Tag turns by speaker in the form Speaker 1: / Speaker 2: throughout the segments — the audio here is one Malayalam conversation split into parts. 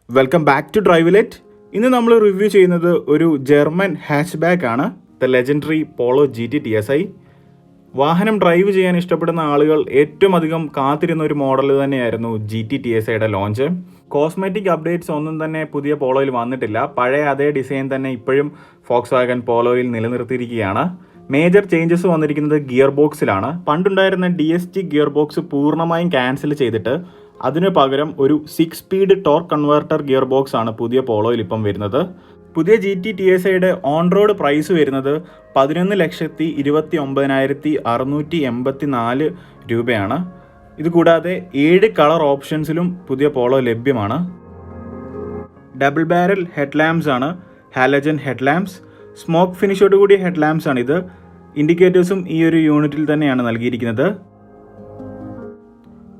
Speaker 1: Welcome back to ഡ്രൈവിലെറ്റ്. ഇന്ന് നമ്മൾ റിവ്യൂ ചെയ്യുന്നത് ഒരു ജർമ്മൻ ഹാച്ച് ബാക്ക് ആണ്, the legendary Polo GT TSI. വാഹനം ഡ്രൈവ് ചെയ്യാൻ ഇഷ്ടപ്പെടുന്ന ആളുകൾ ഏറ്റവും അധികം കാത്തിരുന്ന ഒരു മോഡൽ തന്നെയായിരുന്നു GT TSIയുടെ ലോഞ്ച്. കോസ്മെറ്റിക് അപ്ഡേറ്റ്സ് ഒന്നും തന്നെ പുതിയ പോളോയിൽ വന്നിട്ടില്ല. പഴയ അതേ ഡിസൈൻ തന്നെ ഇപ്പോഴും ഫോക്സ്വാഗൻ പോളോയിൽ നിലനിർത്തിയിരിക്കുകയാണ്. മേജർ ചേഞ്ചസ് വന്നിരിക്കുന്നത് ഗിയർ ബോക്സിലാണ്. പണ്ടുണ്ടായിരുന്ന DSG ഗിയർ ബോക്സ് പൂർണ്ണമായും ക്യാൻസൽ ചെയ്തിട്ട് അതിനു പകരം ഒരു 6 speed torque converter gear box ആണ് പുതിയ പോളോയിൽ ഇപ്പം വരുന്നത്. പുതിയ GT TSIയുടെ ഓൺ റോഡ് പ്രൈസ് വരുന്നത് 11,29,684 രൂപയാണ്. ഇതുകൂടാതെ 7 കളർ ഓപ്ഷൻസിലും പുതിയ പോളോ ലഭ്യമാണ്. ഡബിൾ ബാരൽ ഹെഡ് ലാംപ്സ് ആണ്, ഹാലജൻ ഹെഡ് ലാംപ്സ്. സ്മോക്ക് ഫിനിഷോട് കൂടിയ ഹെഡ് ലാംപ്സ് ആണിത്. ഇൻഡിക്കേറ്റേഴ്സും ഈ ഒരു യൂണിറ്റിൽ തന്നെയാണ് നൽകിയിരിക്കുന്നത്.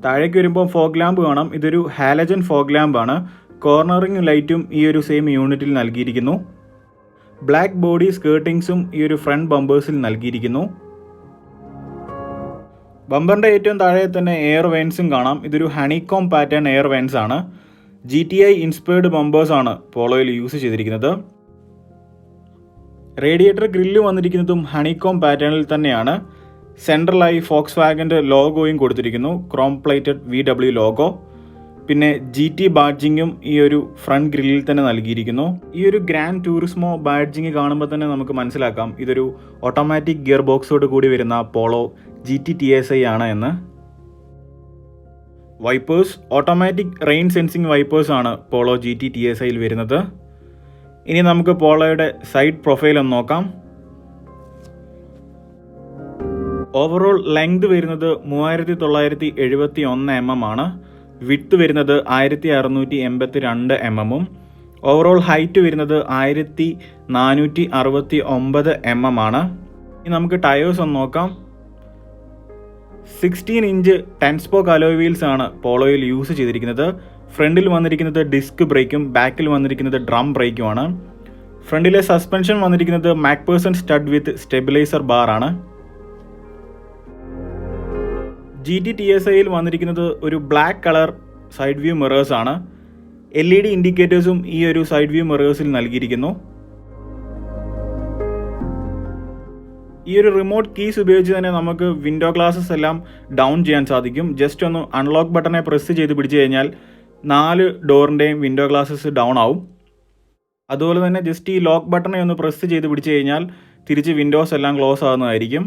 Speaker 1: താഴേക്ക് വരുമ്പോൾ ഫോഗ് ലാമ്പ് കാണാം. ഇതൊരു ഹാലജൻ ഫോഗ് ലാമ്പ് ആണ്. കോർണറിംഗ് ലൈറ്റും ഈ ഒരു സെയിം യൂണിറ്റിൽ നൽകിയിരിക്കുന്നു. ബ്ലാക്ക് ബോഡി സ്കേർട്ടിങ്സും ഈ ഒരു ഫ്രണ്ട് ബമ്പേഴ്സിൽ നൽകിയിരിക്കുന്നു. ബമ്പറിൻ്റെ ഏറ്റവും താഴെ തന്നെ എയർ വെൻസും കാണാം. ഇതൊരു ഹണികോം പാറ്റേൺ എയർ വെൻസ് ആണ്. GTI ഇൻസ്പയർഡ് ബമ്പേഴ്സ് ആണ് പോളോയിൽ യൂസ് ചെയ്തിരിക്കുന്നത്. റേഡിയേറ്റർ ഗ്രില്ല് വന്നിരിക്കുന്നതും ഹണികോം പാറ്റേണിൽ തന്നെയാണ്. സെൻട്രലായി ഫോക്സ്വാഗൻ്റെ ലോഗോയും കൊടുത്തിരിക്കുന്നു, ക്രോം പ്ലേറ്റഡ് VW ലോഗോ. പിന്നെ GT ബാഡ്ജിങ്ങും ഈ ഒരു ഫ്രണ്ട് ഗ്രില്ലിൽ തന്നെ നൽകിയിരിക്കുന്നു. ഈ ഒരു ഗ്രാൻഡ് ടൂറിസ്മോ ബാഡ്ജിങ് കാണുമ്പോൾ തന്നെ നമുക്ക് മനസ്സിലാക്കാം ഇതൊരു ഓട്ടോമാറ്റിക് ഗിയർ ബോക്സോട് കൂടി വരുന്ന പോളോ GT TSI ആണ് എന്ന്. Wipers automatic rain sensing wipers ആണ് പോളോ GT TSIയിൽ വരുന്നത്. ഇനി നമുക്ക് പോളോയുടെ സൈഡ് പ്രൊഫൈൽ ഒന്ന് നോക്കാം. ഓവറോൾ ലെങ്ത് വരുന്നത് 3971 mm ആണ്. വിഡ്ത്ത് വരുന്നത് 1682 mm. ഓവറോൾ ഹൈറ്റ് വരുന്നത് 1469 mm ആണ്. ഇനി നമുക്ക് ടയേഴ്സ് ഒന്ന് നോക്കാം. 16 ഇഞ്ച് 10 സ്പോക്ക് അലോയ് വീൽസ് ആണ് പോളോയിൽ യൂസ് ചെയ്തിരിക്കുന്നത്. ഫ്രണ്ടിൽ വന്നിരിക്കുന്നത് ഡിസ്ക് ബ്രേക്കും ബാക്കിൽ വന്നിരിക്കുന്നത് ഡ്രം ബ്രേക്കുമാണ്. ഫ്രണ്ടിലെ സസ്പെൻഷൻ വന്നിരിക്കുന്നത് മാക്പേഴ്സൺ സ്റ്റഡ് വിത്ത് സ്റ്റെബിലൈസർ ബാർ ആണ്. GT TSIയിൽ വന്നിരിക്കുന്നത് ഒരു black colour side view mirrors ആണ്. LED ഇൻഡിക്കേറ്റേഴ്സും ഈ ഒരു സൈഡ് വ്യൂ മിറേഴ്സിൽ നൽകിയിരിക്കുന്നു. ഈ ഒരു റിമോട്ട് കീസ് ഉപയോഗിച്ച് തന്നെ നമുക്ക് വിൻഡോ ഗ്ലാസസ് എല്ലാം ഡൗൺ ചെയ്യാൻ സാധിക്കും. ജസ്റ്റ് ഒന്ന് അൺലോക്ക് ബട്ടണെ പ്രസ് ചെയ്ത് പിടിച്ചു കഴിഞ്ഞാൽ 4 ഡോറിൻ്റെയും വിൻഡോ ഗ്ലാസസ് ഡൗൺ ആവും. അതുപോലെ തന്നെ ജസ്റ്റ് ഈ ലോക്ക് ബട്ടണെ ഒന്ന് പ്രസ് ചെയ്ത് പിടിച്ചു കഴിഞ്ഞാൽ തിരിച്ച് വിൻഡോസ് എല്ലാം ക്ലോസ് ആകുന്നതായിരിക്കും.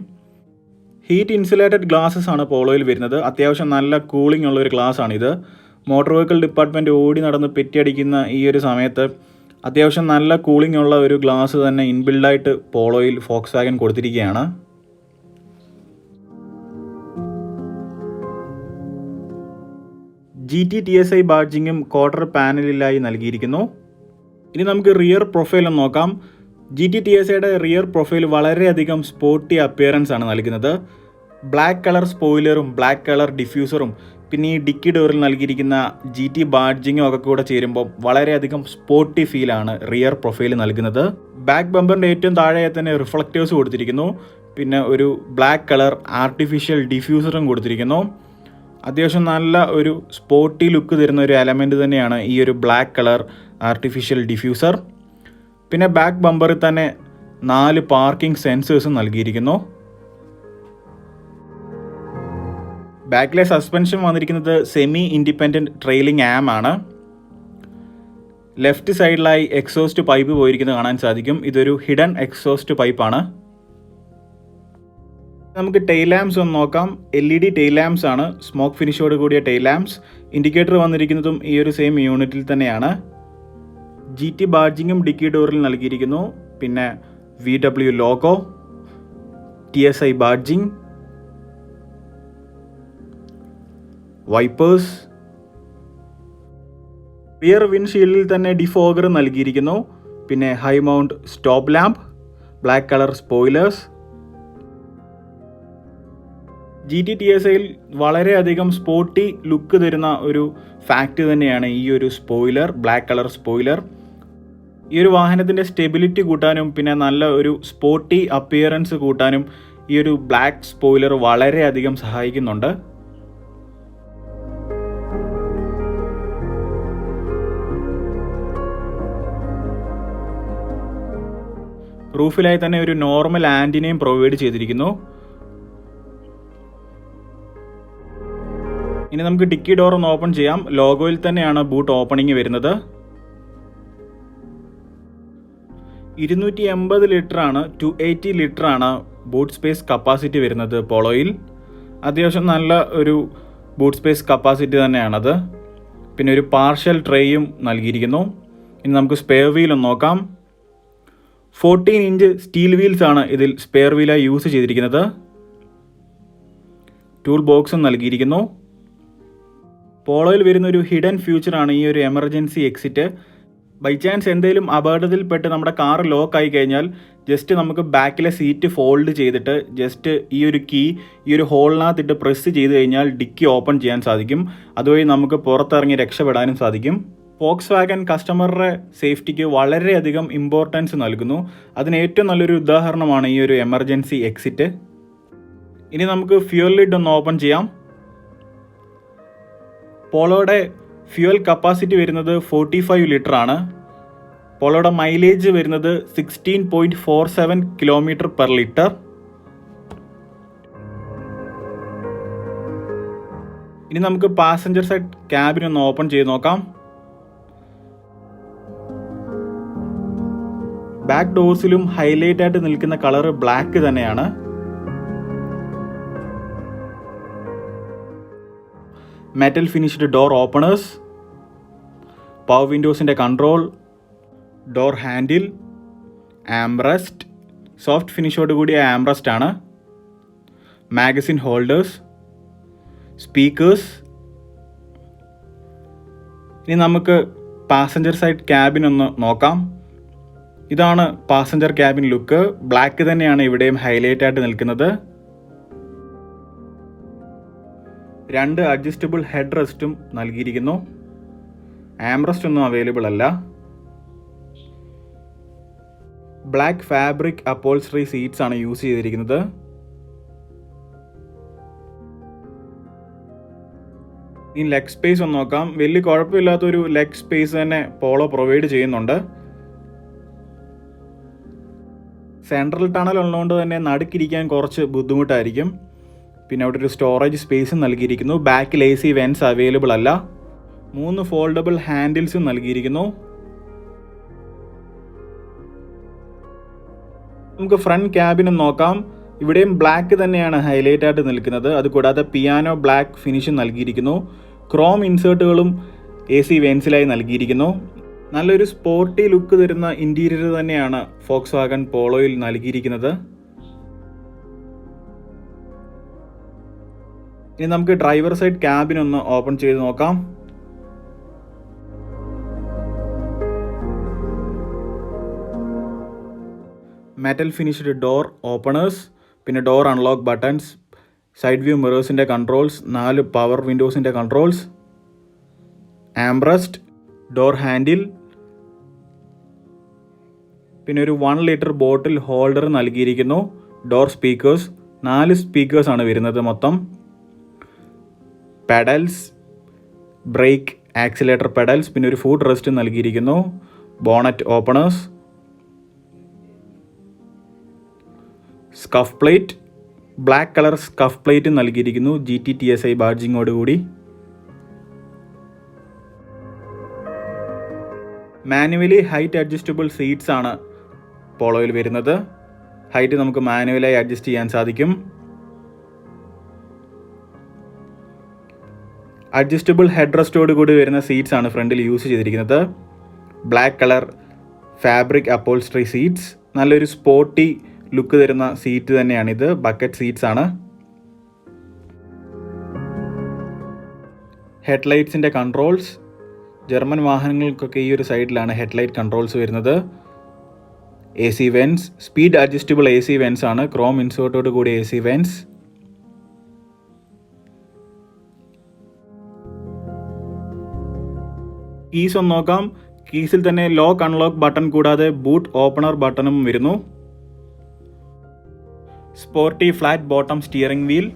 Speaker 1: ഹീറ്റ് ഇൻസുലേറ്റഡ് ഗ്ലാസസ് ആണ് പോളോയിൽ വരുന്നത്. അത്യാവശ്യം നല്ല കൂളിംഗ് ഉള്ള ഒരു ഗ്ലാസ് ആണിത്. മോട്ടോർ വെഹിക്കിൾ ഡിപ്പാർട്ട്മെൻറ്റ് ഓടി നടന്ന് പെറ്റിയടിക്കുന്ന ഈ ഒരു സമയത്ത് അത്യാവശ്യം നല്ല കൂളിംഗ് ഉള്ള ഒരു ഗ്ലാസ് തന്നെ ഇൻബിൽഡായിട്ട് പോളോയിൽ ഫോക്സ്വാഗൻ കൊടുത്തിരിക്കുകയാണ്. GT TSI ബാഡ്ജിങ്ങും ക്വാർട്ടർ പാനലിലായി നൽകിയിരിക്കുന്നു. ഇനി നമുക്ക് റിയർ പ്രൊഫൈൽ ഒന്ന് നോക്കാം. GT TSIയുടെ റിയർ പ്രൊഫൈൽ വളരെയധികം സ്പോർട്ടി അപ്പിയറൻസ് ആണ് നൽകുന്നത്. ബ്ലാക്ക് കളർ സ്പോയിലറും ബ്ലാക്ക് കളർ ഡിഫ്യൂസറും പിന്നെ ഈ ഡിക്കി ഡോറിൽ നൽകിയിരിക്കുന്ന GT ബാഡ്ജിങ്ങും ഒക്കെ കൂടെ ചേരുമ്പോൾ വളരെയധികം സ്പോർട്ടി ഫീലാണ് റിയർ പ്രൊഫൈൽ നൽകുന്നത്. ബാക്ക് ബമ്പറിൻ്റെ ഏറ്റവും താഴെ തന്നെ റിഫ്ലക്റ്റേഴ്സ് കൊടുത്തിരിക്കുന്നു. പിന്നെ ഒരു ബ്ലാക്ക് കളർ ആർട്ടിഫിഷ്യൽ ഡിഫ്യൂസറും കൊടുത്തിരിക്കുന്നു. അത്യാവശ്യം നല്ല ഒരു സ്പോർട്ടി ലുക്ക് തരുന്ന ഒരു എലമെൻറ്റ് തന്നെയാണ് ഈ ഒരു ബ്ലാക്ക് കളർ ആർട്ടിഫിഷ്യൽ ഡിഫ്യൂസർ. പിന്നെ ബാക്ക് ബമ്പറിൽ തന്നെ 4 പാർക്കിംഗ് സെൻസേഴ്സും നൽകിയിരിക്കുന്നു. ബാക്കിലെ സസ്പെൻഷൻ വന്നിരിക്കുന്നത് സെമി ഇൻഡിപെൻഡൻറ്റ് ട്രെയിലിംഗ് ആം ആണ്. ലെഫ്റ്റ് സൈഡിലായി എക്സോസ്റ്റ് പൈപ്പ് പോയിരിക്കുന്നത് കാണാൻ സാധിക്കും. ഇതൊരു ഹിഡൻ എക്സോസ്റ്റ് പൈപ്പാണ്. നമുക്ക് ടെയിൽ ലാംപ്സ് ഒന്ന് നോക്കാം. LED ടെയിൽ ലാംപ്സ് ആണ്, സ്മോക്ക് ഫിനിഷോട് കൂടിയ ടെയിൽ ലാംപ്സ്. ഇൻഡിക്കേറ്റർ വന്നിരിക്കുന്നതും ഈ ഒരു സെയിം യൂണിറ്റിൽ തന്നെയാണ്. GT ബാഡ്ജിങ്ങും ഡിക്കി ഡോറിൽ നൽകിയിരിക്കുന്നു. പിന്നെ VW logo, TSI badging, wipers. Rear വിൻഷീൽഡിൽ തന്നെ ഡിഫോഗർ നൽകിയിരിക്കുന്നു. പിന്നെ high mount stop lamp, black colour spoilers. GT TSIയിൽ വളരെയധികം സ്പോർട്ടി ലുക്ക് തരുന്ന ഒരു ഫാക്റ്റ് തന്നെയാണ് ഈ ഒരു സ്പോയിലർ, ബ്ലാക്ക് കളർ സ്പോയിലർ. ഈ ഒരു വാഹനത്തിൻ്റെ സ്റ്റെബിലിറ്റി കൂട്ടാനും പിന്നെ നല്ല ഒരു സ്പോർട്ടി അപ്പിയറൻസ് കൂട്ടാനും ഈ ഒരു ബ്ലാക്ക് സ്പോയിലർ വളരെയധികം സഹായിക്കുന്നുണ്ട്. റൂഫിലായി തന്നെ ഒരു നോർമൽ ആൻറ്റിനയും പ്രൊവൈഡ് ചെയ്തിരിക്കുന്നു. ഇനി നമുക്ക് ഡിക്കി ഡോർ ഒന്ന് ഓപ്പൺ ചെയ്യാം. ലോഗോയിൽ തന്നെയാണ് ബൂട്ട് ഓപ്പണിംഗ് വരുന്നത്. 280 ലിറ്ററാണ്, 280 ലിറ്ററാണ് ബൂട്ട് സ്പേസ് കപ്പാസിറ്റി വരുന്നത് പോളോയിൽ. അത്യാവശ്യം നല്ല ഒരു ബൂട്ട് സ്പേസ് കപ്പാസിറ്റി തന്നെയാണത്. പിന്നെ ഒരു പാർഷ്യൽ ട്രേയും നൽകിയിരിക്കുന്നു. ഇനി നമുക്ക് സ്പെയർ വീൽ ഒന്ന് നോക്കാം. 14 ഇഞ്ച് സ്റ്റീൽ വീൽസ് ആണ് ഇതിൽ സ്പെയർ വീലായി യൂസ് ചെയ്തിരിക്കുന്നത്. ടൂൾ ബോക്സും നൽകിയിരിക്കുന്നു. പോളോയിൽ വരുന്ന ഒരു ഹിഡൻ ഫ്യൂച്ചറാണ് ഈ ഒരു എമർജൻസി എക്സിറ്റ്. ബൈ ചാൻസ് എന്തെങ്കിലും അപകടത്തിൽപ്പെട്ട് നമ്മുടെ കാർ ലോക്ക് ആയി കഴിഞ്ഞാൽ ജസ്റ്റ് നമുക്ക് ബാക്കിലെ സീറ്റ് ഫോൾഡ് ചെയ്തിട്ട് ജസ്റ്റ് ഈ ഒരു കീ ഈ ഒരു ഹോളിനകത്തിട്ട് പ്രസ് ചെയ്ത് കഴിഞ്ഞാൽ ഡിക്കി ഓപ്പൺ ചെയ്യാൻ സാധിക്കും. അതുവഴി നമുക്ക് പുറത്തിറങ്ങി രക്ഷപ്പെടാനും സാധിക്കും. ഫോക്സ് വാഗൻ കസ്റ്റമറുടെ സേഫ്റ്റിക്ക് വളരെയധികം ഇമ്പോർട്ടൻസ് നൽകുന്നു. അതിന് ഏറ്റവും നല്ലൊരു ഉദാഹരണമാണ് ഈ ഒരു എമർജൻസി എക്സിറ്റ്. ഇനി നമുക്ക് ഫ്യൂൽ ലിഡ് ഒന്ന് ഓപ്പൺ ചെയ്യാം. പോളോയുടെ ഫ്യൂൽ കപ്പാസിറ്റി വരുന്നത് 45 ലിറ്റർ ആണ്. പോളോയുടെ മൈലേജ് വരുന്നത് 16.47 കിലോമീറ്റർ പെർ ലിറ്റർ. ഇനി നമുക്ക് പാസഞ്ചർ സൈഡ് ക്യാബിൻ ഒന്ന് ഓപ്പൺ ചെയ്ത് നോക്കാം. ബാക്ക് ഡോർസിലും ഹൈലൈറ്റ് ആയിട്ട് നിൽക്കുന്ന കളർ ബ്ലാക്ക് തന്നെയാണ്. Metal finished door openers, power വിൻഡോസിൻ്റെ control, door handle, armrest, soft ഫിനിഷോട് കൂടിയ ആംബ്രസ്റ്റ് ആണ്. Magazine holders, speakers. ഇനി നമുക്ക് പാസഞ്ചർ സൈഡ് ക്യാബിൻ ഒന്ന് നോക്കാം. ഇതാണ് പാസഞ്ചർ ക്യാബിൻ ലുക്ക്. ബ്ലാക്ക് തന്നെയാണ് ഇവിടെയും ഹൈലൈറ്റ് ആയിട്ട് നിൽക്കുന്നത്. 2 അഡ്ജസ്റ്റബിൾ ഹെഡ് റെസ്റ്റും നൽകിയിരിക്കുന്നു. ആംറസ്റ്റ് ഒന്നും അവൈലബിൾ അല്ല. ബ്ലാക്ക് ഫാബ്രിക് അപ്പോൾസ്ട്രി സീറ്റ്സ് ആണ് യൂസ് ചെയ്തിരിക്കുന്നത്. ഇനി ലെഗ് സ്പേസ് ഒന്ന് നോക്കാം. വലിയ കുഴപ്പമില്ലാത്തൊരു ലെഗ് സ്പേസ് തന്നെ പോളോ പ്രൊവൈഡ് ചെയ്യുന്നുണ്ട്. സെൻട്രൽ ടണൽ ഉള്ളതുകൊണ്ട് തന്നെ നടുക്കിരിക്കാൻ കുറച്ച് ബുദ്ധിമുട്ടായിരിക്കും. പിന്നെ അവിടെ ഒരു സ്റ്റോറേജ് സ്പേസും നൽകിയിരിക്കുന്നു. ബാക്കിൽ AC വെൻസ് അവൈലബിൾ അല്ല. 3 ഫോൾഡബിൾ ഹാൻഡിൽസും നൽകിയിരിക്കുന്നു. നമുക്ക് ഫ്രണ്ട് ക്യാബിനും നോക്കാം. ഇവിടെയും ബ്ലാക്ക് തന്നെയാണ് ഹൈലൈറ്റ് ആയിട്ട് നിൽക്കുന്നത്. അതുകൂടാതെ പിയാനോ ബ്ലാക്ക് ഫിനിഷും നൽകിയിരിക്കുന്നു. ക്രോം ഇൻസേർട്ടുകളും AC വെൻസിലായി നൽകിയിരിക്കുന്നു. നല്ലൊരു സ്പോർട്ടി ലുക്ക് തരുന്ന ഇൻറ്റീരിയർ തന്നെയാണ് ഫോക്സ് വാഗൻ പോളോയിൽ നൽകിയിരിക്കുന്നത്. ഇനി നമുക്ക് ഡ്രൈവർ സൈഡ് ക്യാബിൻ ഒന്ന് ഓപ്പൺ ചെയ്ത് നോക്കാം. മെറ്റൽ ഫിനിഷ്ഡ് ഡോർ ഓപ്പണേഴ്സ്, പിന്നെ door unlock buttons, side view മിറേഴ്സിൻ്റെ കൺട്രോൾസ്, 4 പവർ വിൻഡോസിൻ്റെ കൺട്രോൾസ്, ആംബ്രസ്റ്റ്, ഡോർ ഹാൻഡിൽ, പിന്നെ ഒരു 1 ലിറ്റർ ബോട്ടിൽ ഹോൾഡർ നൽകിയിരിക്കുന്നു. ഡോർ സ്പീക്കേഴ്സ്, 4 സ്പീക്കേഴ്സാണ് വരുന്നത് മൊത്തം. പെഡൽസ്, ബ്രേക്ക്, ആക്സിലേറ്റർ പെഡൽസ്, പിന്നെ ഒരു ഫുഡ് റെസ്റ്റ് നൽകിയിരിക്കുന്നു. Bonnet openers, scuff plate, black colour scuff plate നൽകിയിരിക്കുന്നു GT-TSI ബാഡ്ജിങ്ങോട് കൂടി. മാനുവലി ഹൈറ്റ് അഡ്ജസ്റ്റബിൾ സീറ്റ്സ് ആണ് പോളോയിൽ വരുന്നത്. ഹൈറ്റ് നമുക്ക് മാനുവലായി അഡ്ജസ്റ്റ് ചെയ്യാൻ സാധിക്കും. അഡ്ജസ്റ്റബിൾ ഹെഡ് റെസ്റ്റോട് കൂടി വരുന്ന സീറ്റ്സ് ആണ് ഫ്രണ്ടിൽ യൂസ് ചെയ്തിരിക്കുന്നത്. Black colour fabric upholstery seats, നല്ലൊരു സ്പോർട്ടി ലുക്ക് തരുന്ന സീറ്റ് തന്നെയാണിത്. ബക്കറ്റ് സീറ്റ്സ് ആണ്. ഹെഡ്ലൈറ്റ്സിൻ്റെ കൺട്രോൾസ്, ജർമ്മൻ വാഹനങ്ങൾക്കൊക്കെ ഈ ഒരു സൈഡിലാണ് ഹെഡ്ലൈറ്റ് കൺട്രോൾസ് വരുന്നത്. AC vents, speed adjustable AC vents ആണ്. ക്രോം ഇൻസേർട്ടോട് കൂടി AC വെൻസ്. കീസ് ഒന്ന് നോക്കാം. കീസിൽ തന്നെ ലോക്ക് അൺലോക്ക് ബട്ടൺ കൂടാതെ ബൂട്ട് ഓപ്പണർ ബട്ടണും വരുന്നു. Sporty flat bottom steering wheel,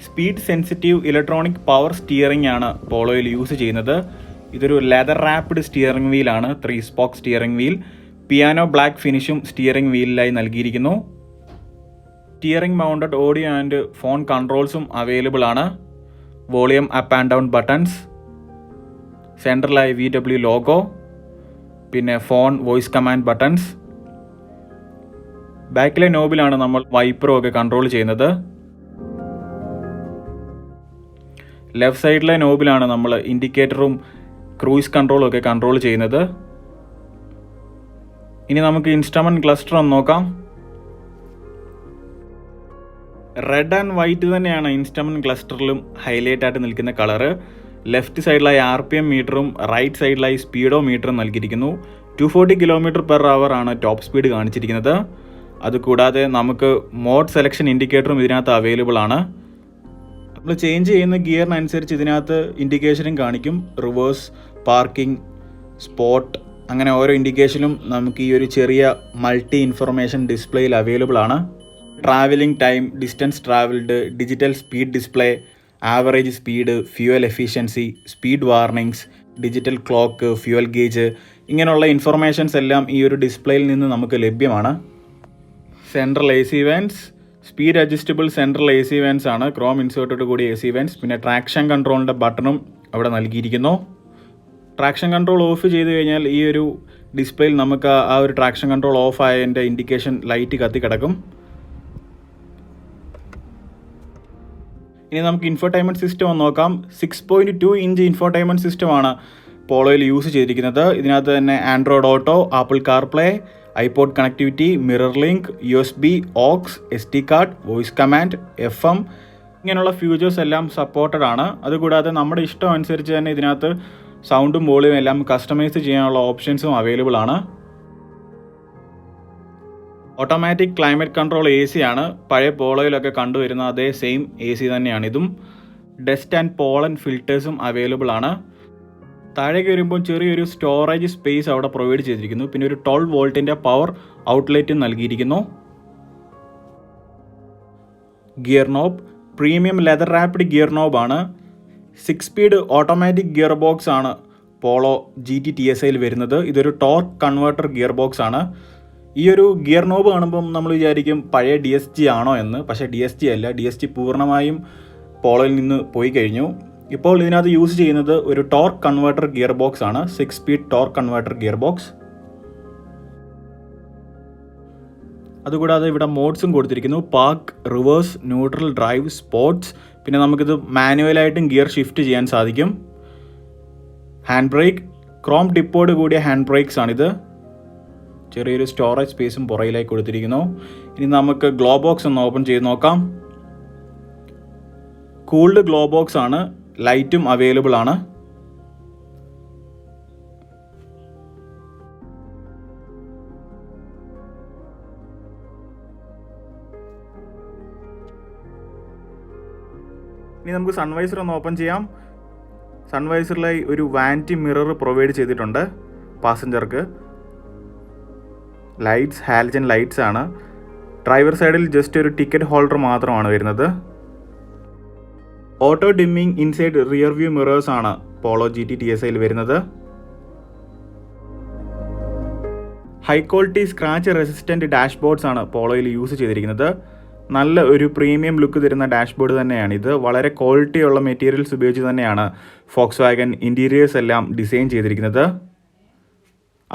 Speaker 1: speed sensitive electronic power steering ആണ് പോളോയിൽ യൂസ് ചെയ്യുന്നത്. ഇതൊരു ലെതർ റാപ്ഡ് സ്റ്റിയറിംഗ് വീലാണ്, 3 spoke steering wheel. Piano black ഫിനിഷും സ്റ്റിയറിംഗ് വീലിലായി നൽകിയിരിക്കുന്നു. Steering mounted audio and phone കൺട്രോൾസും അവൈലബിൾ ആണ്. Volume up and down buttons, സെൻട്രലായി VW ലോഗോ, പിന്നെ ഫോൺ വോയിസ് കമാൻഡ് ബട്ടൺസ്. ബാക്കിലെ നോബിലാണ് നമ്മൾ വൈപ്പറും ഒക്കെ കൺട്രോൾ ചെയ്യുന്നത്. ലെഫ്റ്റ് സൈഡിലെ നോബിലാണ് നമ്മൾ ഇൻഡിക്കേറ്ററും ക്രൂയിസ് കൺട്രോളും ഒക്കെ കൺട്രോൾ ചെയ്യുന്നത്. ഇനി നമുക്ക് ഇൻസ്ട്രുമെന്റ് ക്ലസ്റ്റർ ഒന്ന് നോക്കാം. റെഡ് ആൻഡ് വൈറ്റ് തന്നെയാണ് ഇൻസ്ട്രുമെന്റ് ക്ലസ്റ്ററിലും ഹൈലൈറ്റ് ആയിട്ട് നിൽക്കുന്ന കളറ്. ലെഫ്റ്റ് സൈഡിലായി RPM മീറ്ററും റൈറ്റ് സൈഡിലായി സ്പീഡോ മീറ്ററും നൽകിയിരിക്കുന്നു. 240 km/h ആണ് ടോപ്പ് സ്പീഡ് കാണിച്ചിരിക്കുന്നത്. അതുകൂടാതെ നമുക്ക് മോഡ് സെലക്ഷൻ ഇൻഡിക്കേറ്ററും ഇതിനകത്ത് അവൈലബിൾ ആണ്. നമ്മൾ ചേഞ്ച് ചെയ്യുന്ന ഗിയറിനനുസരിച്ച് ഇതിനകത്ത് ഇൻഡിക്കേഷനും കാണിക്കും. റിവേഴ്സ്, പാർക്കിംഗ്, സ്പോട്ട്, അങ്ങനെ ഓരോ ഇൻഡിക്കേഷനും നമുക്ക് ഈ ഒരു ചെറിയ മൾട്ടി ഇൻഫർമേഷൻ ഡിസ്പ്ലേയിൽ അവൈലബിൾ ആണ്. Travelling time, distance travelled, digital speed display, average speed, fuel efficiency, speed warnings, digital clock, fuel gauge, ഇങ്ങനെയുള്ള ഇൻഫർമേഷൻസ് എല്ലാം ഈ ഒരു ഡിസ്പ്ലേയിൽ നിന്ന് നമുക്ക് ലഭ്യമാണ്. Central AC vents, speed adjustable central AC vents ആണ്, ക്രോം ഇൻസേർട്ടോട് കൂടി AC വെൻസ്. പിന്നെ ട്രാക്ഷൻ കൺട്രോളിൻ്റെ ബട്ടണും അവിടെ നൽകിയിരിക്കുന്നു. ട്രാക്ഷൻ കൺട്രോൾ ഓഫ് ചെയ്ത് കഴിഞ്ഞാൽ ഈ ഒരു ഡിസ്പ്ലേയിൽ നമുക്ക് ആ ഒരു ട്രാക്ഷൻ കൺട്രോൾ ഓഫ് ആയതിൻ്റെ ഇൻഡിക്കേഷൻ ലൈറ്റ് കത്തി കിടക്കും. ഇനി നമുക്ക് ഇൻഫോർടൈൻമെൻറ്റ് സിസ്റ്റം ഒന്ന് നോക്കാം. 6.2 ഇഞ്ച് ഇൻഫോർടൈൻമെൻറ്റ് സിസ്റ്റമാണ് പോളോയിൽ യൂസ് ചെയ്തിരിക്കുന്നത്. ഇതിനകത്ത് തന്നെ Android auto, apple CarPlay, iPod connectivity, mirror link, USB, OX, SD card, voice command, FM ഇങ്ങനെയുള്ള ഫ്യൂച്ചേഴ്സ് എല്ലാം സപ്പോർട്ടഡ് ആണ്. അതുകൂടാതെ നമ്മുടെ ഇഷ്ടം അനുസരിച്ച് തന്നെ ഇതിനകത്ത് സൗണ്ടും വോളിയും എല്ലാം കസ്റ്റമൈസ് ചെയ്യാനുള്ള ഓപ്ഷൻസും അവൈലബിൾ ആണ്. ഓട്ടോമാറ്റിക് ക്ലൈമറ്റ് കൺട്രോൾ AC ആണ്. പഴയ പോളോയിലൊക്കെ കണ്ടുവരുന്ന അതേ സെയിം AC തന്നെയാണ് ഇതും. ഡസ്റ്റ് ആൻഡ് പോളൻ ഫിൽറ്റേഴ്സും അവൈലബിൾ ആണ്. താഴേക്ക് വരുമ്പോൾ ചെറിയൊരു സ്റ്റോറേജ് സ്പേസ് അവിടെ പ്രൊവൈഡ് ചെയ്തിരിക്കുന്നു. പിന്നെ ഒരു 12 വോൾട്ടിൻ്റെ പവർ ഔട്ട്ലെറ്റും നൽകിയിരിക്കുന്നു. Gear knob premium leather wrapped gear നോബാണ്. 6 സ്പീഡ് ഓട്ടോമാറ്റിക് ഗിയർ ബോക്സ് ആണ് പോളോ GT TSIയിൽ വരുന്നത്. ഇതൊരു ടോർക്ക് കൺവേർട്ടർ ഗിയർ ബോക്സ് ആണ്. ഈ ഒരു ഗിയർ നോബ് കാണുമ്പം നമ്മൾ വിചാരിക്കും പഴയ DSG ആണോ എന്ന്. പക്ഷേ DSG അല്ല, DSG പൂർണ്ണമായും പോളോയിൽ നിന്ന് പോയി കഴിഞ്ഞു. ഇപ്പോൾ ഇതിനകത്ത് യൂസ് ചെയ്യുന്നത് ഒരു ടോർക്ക് കൺവേർട്ടർ ഗിയർ ബോക്സ് ആണ്. 6 speed torque converter gear box. അതുകൂടാതെ ഇവിടെ മോഡ്സും കൊടുത്തിരിക്കുന്നു. Park, reverse, neutral, drive, sports. പിന്നെ നമുക്കിത് മാനുവലായിട്ടും ഗിയർ ഷിഫ്റ്റ് ചെയ്യാൻ സാധിക്കും. ഹാൻഡ് ബ്രേക്ക്, ക്രോം ടിപ്പോട് കൂടിയ ഹാൻഡ് ബ്രേക്സ് ആണിത്. ചെറിയൊരു സ്റ്റോറേജ് സ്പേസും പുറയിലായി കൊടുത്തിരിക്കുന്നു. ഇനി നമുക്ക് ഗ്ലോ ബോക്സ് ഒന്ന് ഓപ്പൺ ചെയ്ത് നോക്കാം. കൂൾഡ് ഗ്ലോ ബോക്സ് ആണ്. ലൈറ്റും അവൈലബിൾ ആണ്. ഇനി നമുക്ക് സൺവൈസർ ഒന്ന് ഓപ്പൺ ചെയ്യാം. സൺവൈസറിലായി ഒരു വാനിറ്റി മിറർ പ്രൊവൈഡ് ചെയ്തിട്ടുണ്ട് പാസഞ്ചർക്ക്. ലൈറ്റ്സ് ഹാലജൻ ലൈറ്റ്സ് ആണ്. ഡ്രൈവർ സൈഡിൽ ജസ്റ്റ് ഒരു ടിക്കറ്റ് ഹോൾഡർ മാത്രമാണ് വരുന്നത്. Auto dimming inside rear view mirrors ആണ് പോളോ GT TSIയിൽ വരുന്നത്. High quality scratch resistant dashboards ആണ് പോളോയിൽ യൂസ് ചെയ്തിരിക്കുന്നത്. നല്ല ഒരു പ്രീമിയം ലുക്ക് തരുന്ന ഡാഷ്ബോർഡ് തന്നെയാണിത്. വളരെ ക്വാളിറ്റിയുള്ള മെറ്റീരിയൽസ് ഉപയോഗിച്ച് തന്നെയാണ് ഫോക്സ് വാഗൻ ഇൻറ്റീരിയേഴ്സ് എല്ലാം ഡിസൈൻ ചെയ്തിരിക്കുന്നത്.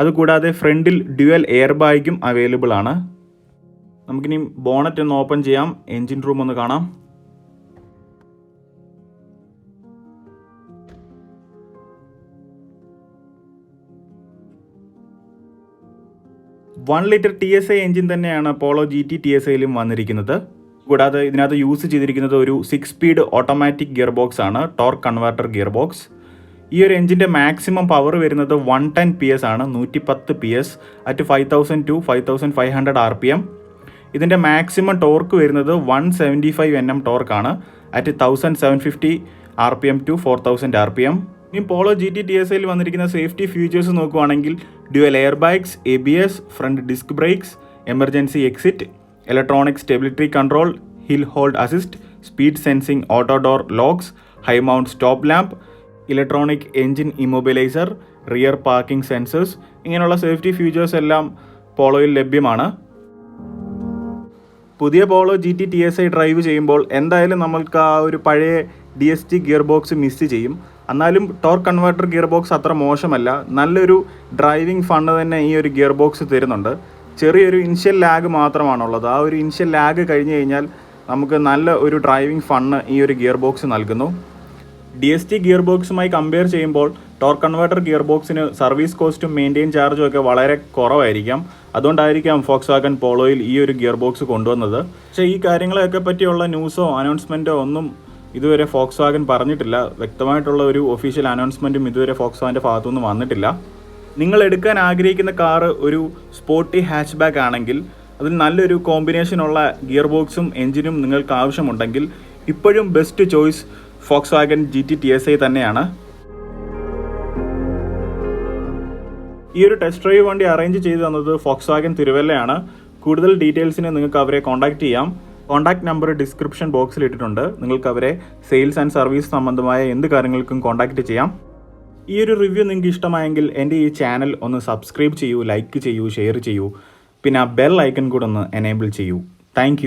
Speaker 1: അതുകൂടാതെ ഫ്രണ്ടിൽ ഡ്യുവൽ എയർ ബാഗും അവൈലബിൾ ആണ്. നമുക്കിനി ബോണറ്റ് ഒന്ന് ഓപ്പൺ ചെയ്യാം. എൻജിൻ റൂം ഒന്ന് കാണാം. 1 ലിറ്റർ TSI എഞ്ചിൻ തന്നെയാണ് പോളോ GT TSIയിലും വന്നിരിക്കുന്നത്. കൂടാതെ ഇതിനകത്ത് യൂസ് ചെയ്തിരിക്കുന്നത് ഒരു 6 സ്പീഡ് ഓട്ടോമാറ്റിക് ഗിയർ ബോക്സ് ആണ്, ടോർക്ക് കൺവേർട്ടർ ഗിയർ ബോക്സ്. ഈ ഒരു എഞ്ചിൻ്റെ മാക്സിമം പവർ വരുന്നത് 110 PS ആണ്, 110 PS അറ്റ് 5000 to 5500 RPM. ഇതിൻ്റെ മാക്സിമം ടോർക്ക് വരുന്നത് 175 Nm ടോർക്കാണ് അറ്റ് 1750 RPM to 4000 RPM. ഇനി പോളോ GT TSIയിൽ വന്നിരിക്കുന്ന സേഫ്റ്റി ഫീച്ചേഴ്സ് നോക്കുവാണെങ്കിൽ dual air bags, ABS, front disc brakes, emergency exit, electronic stability control, hill hold assist, speed sensing auto door locks, high mount stop lamp, electronic engine immobiliser, rear parking sensors, ഇങ്ങനെയുള്ള സേഫ്റ്റി ഫീച്ചേഴ്സ് എല്ലാം പോളോയിൽ ലഭ്യമാണ്. പുതിയ പോളോ GT TSI ഡ്രൈവ് ചെയ്യുമ്പോൾ എന്തായാലും നമ്മൾക്ക് ആ ഒരു പഴയ DSG ഗിയർ ബോക്സ് മിസ് ചെയ്യും. എന്നാലും ടോർക്ക് കൺവേർട്ടർ ഗിയർ ബോക്സ് അത്ര മോശമല്ല. നല്ലൊരു ഡ്രൈവിംഗ് ഫണ്ട് തന്നെ ഈ ഒരു ഗിയർ ബോക്സ് തരുന്നുണ്ട്. ചെറിയൊരു ഇനിഷ്യൽ ലാഗ് മാത്രമാണുള്ളത്. ആ ഒരു ഇനിഷ്യൽ ലാഗ് കഴിഞ്ഞ് കഴിഞ്ഞാൽ നമുക്ക് നല്ല ഒരു ഡ്രൈവിംഗ് ഫണ്ട് ഈ ഒരു ഗിയർ ബോക്സ് നൽകുന്നു. DSG ഗിയർ ബോക്സുമായി കമ്പയർ ചെയ്യുമ്പോൾ ടോർക്ക് കൺവേർട്ടർ ഗിയർ ബോക്സിന് സർവീസ് കോസ്റ്റും മെയിൻറ്റെയിൻ ചാർജും ഒക്കെ വളരെ കുറവായിരിക്കാം. അതുകൊണ്ടായിരിക്കാം ഫോക്സ്വാഗൻ പോളോയിൽ ഈ ഒരു ഗിയർ ബോക്സ് കൊണ്ടുവന്നത്. പക്ഷേ ഈ കാര്യങ്ങളെയൊക്കെ പറ്റിയുള്ള ന്യൂസോ അനൗൺസ്മെൻറ്റോ ഒന്നും ഇതുവരെ ഫോക്സ്വാഗൻ പറഞ്ഞിട്ടില്ല. വ്യക്തമായിട്ടുള്ള ഒരു ഒഫീഷ്യൽ അനൗൺസ്മെൻറ്റും ഇതുവരെ ഫോക്സ്വാഗൻ്റെ ഭാഗത്തുനിന്ന് വന്നിട്ടില്ല. നിങ്ങൾ എടുക്കാൻ ആഗ്രഹിക്കുന്ന കാറ് ഒരു സ്പോർട്ടി ഹാച്ച് ബാക്ക് ആണെങ്കിൽ അതിൽ നല്ലൊരു കോമ്പിനേഷനുള്ള ഗിയർ ബോക്സും എഞ്ചിനും നിങ്ങൾക്ക് ആവശ്യമുണ്ടെങ്കിൽ ഇപ്പോഴും best choice Volkswagen GT TSI തന്നെയാണ്. ഈ ഒരു ടെസ്റ്റ് ഡ്രൈവ് വണ്ടി അറേഞ്ച് ചെയ്ത് തന്നത് ഫോക്സ്വാഗൻ തിരുവല്ലയാണ്. കൂടുതൽ ഡീറ്റെയിൽസിന് നിങ്ങൾക്ക് അവരെ കോൺടാക്ട് ചെയ്യാം. കോൺടാക്ട് നമ്പർ ഡിസ്ക്രിപ്ഷൻ ബോക്സിൽ ഇട്ടിട്ടുണ്ട്. നിങ്ങൾക്ക് അവരെ സെയിൽസ് ആൻഡ് സർവീസ് സംബന്ധമായ എന്ത് കാര്യങ്ങൾക്കും കോൺടാക്ട് ചെയ്യാം. ഈ ഒരു റിവ്യൂ നിങ്ങൾക്ക് ഇഷ്ടമായെങ്കിൽ എൻ്റെ ഈ ചാനൽ ഒന്ന് സബ്സ്ക്രൈബ് ചെയ്യൂ, ലൈക്ക് ചെയ്യൂ, ഷെയർ ചെയ്യൂ. പിന്നെ ആ ബെൽ ഐക്കൺ കൂടെ ഒന്ന് എനേബിൾ ചെയ്യൂ. താങ്ക്